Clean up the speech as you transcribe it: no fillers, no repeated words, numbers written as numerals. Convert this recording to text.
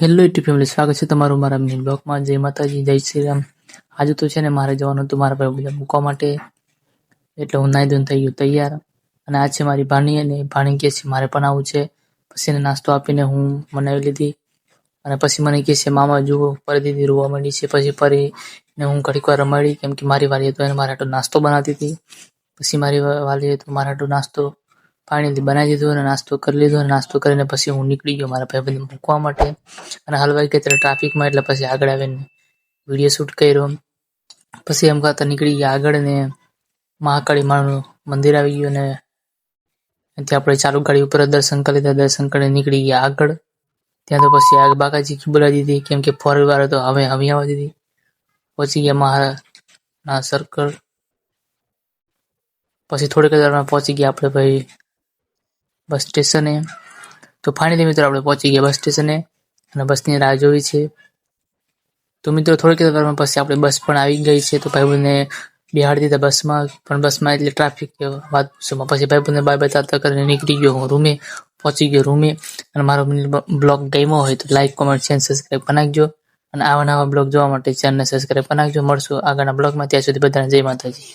Hello YouTube family, સ્વાગત છે તમારું મારા મિની બ્લોગમાં. જય માતાજી, જય શ્રી રામ. આજે તો છે ને મારે જવાનું હતું મારા ભાઈ બધા મૂકવા માટે, એટલે હું નાઈ ધોઈને થઈ ગયો તૈયાર. અને આ છે મારી ભાણી, અને ભાણી કહે છે મારે પણ આવું છે. પછી એને નાસ્તો આપીને હું મનાવી લીધી. અને પછી મને કહે છે મામા જુઓ પરી દીદી રોવા માંડી છે. પછી પરીને હું ઘડીક વાર રમાડી, કેમ કે મારી વાલી તો એને મારા હાટુ નાસ્તો બનાવતી હતી. પછી મારી વાલીએ તો મારા હાટુ નાસ્તો પાણીથી બનાવી દીધો અને નાસ્તો કરી લીધો. અને નાસ્તો કરીને પછી હું નીકળી ગયો મારા ભાઈબંધને મૂકવા માટે. અને હલવાઈ ગઈ ત્યારે ટ્રાફિકમાં, એટલે પછી આગળ આવીને વિડીયો શૂટ કર્યો. પછી એમ કરતા નીકળી ગયા આગળ, ને મહાકાળી માનું મંદિર આવી ગયું. અને ત્યાં આપણે ચાલુ ગાડી ઉપર દર્શન કરી લીધા. દર્શન કરીને નીકળી ગયા આગળ. ત્યાં તો પછી આગ બાકાજી બોલાવી દીધી, કેમ કે ફોર વ્હીલર તો હવે આવવા દીધી. પહોંચી ગયા મહાના સર્કલ. પછી થોડીક વારમાં પહોંચી ગયા આપણે ભાઈ બસ સ્ટેશને. તો ફાઇનલી મિત્રો આપણે પહોંચી ગયા બસ સ્ટેશને, અને બસની રાહ જોઈ છે. તો મિત્રો થોડીક વારમાં પછી આપણે બસ પણ આવી ગઈ છે. તો ભાઈબંધને બેહાડી દીધા બસમાં, પણ બસમાં એટલે ટ્રાફિક વાત પૂછોમાં. પછી ભાઈબંધને બાય બાય તાતા કરીને નીકળી ગયો હું રૂમે. પહોંચી ગયો રૂમે. અને મારો બ્લોગ ગમ્યો હોય તો લાઈક, કોમેન્ટ, શેર, સબસ્ક્રાઈબ કરી નાખજો. અને આવા નવા બ્લોગ જોવા માટે ચેનલને સબસ્ક્રાઈબ કરી નાખજો. મળશું આગળના બ્લોગમાં. ત્યાં સુધી બધાને જય માતાજી.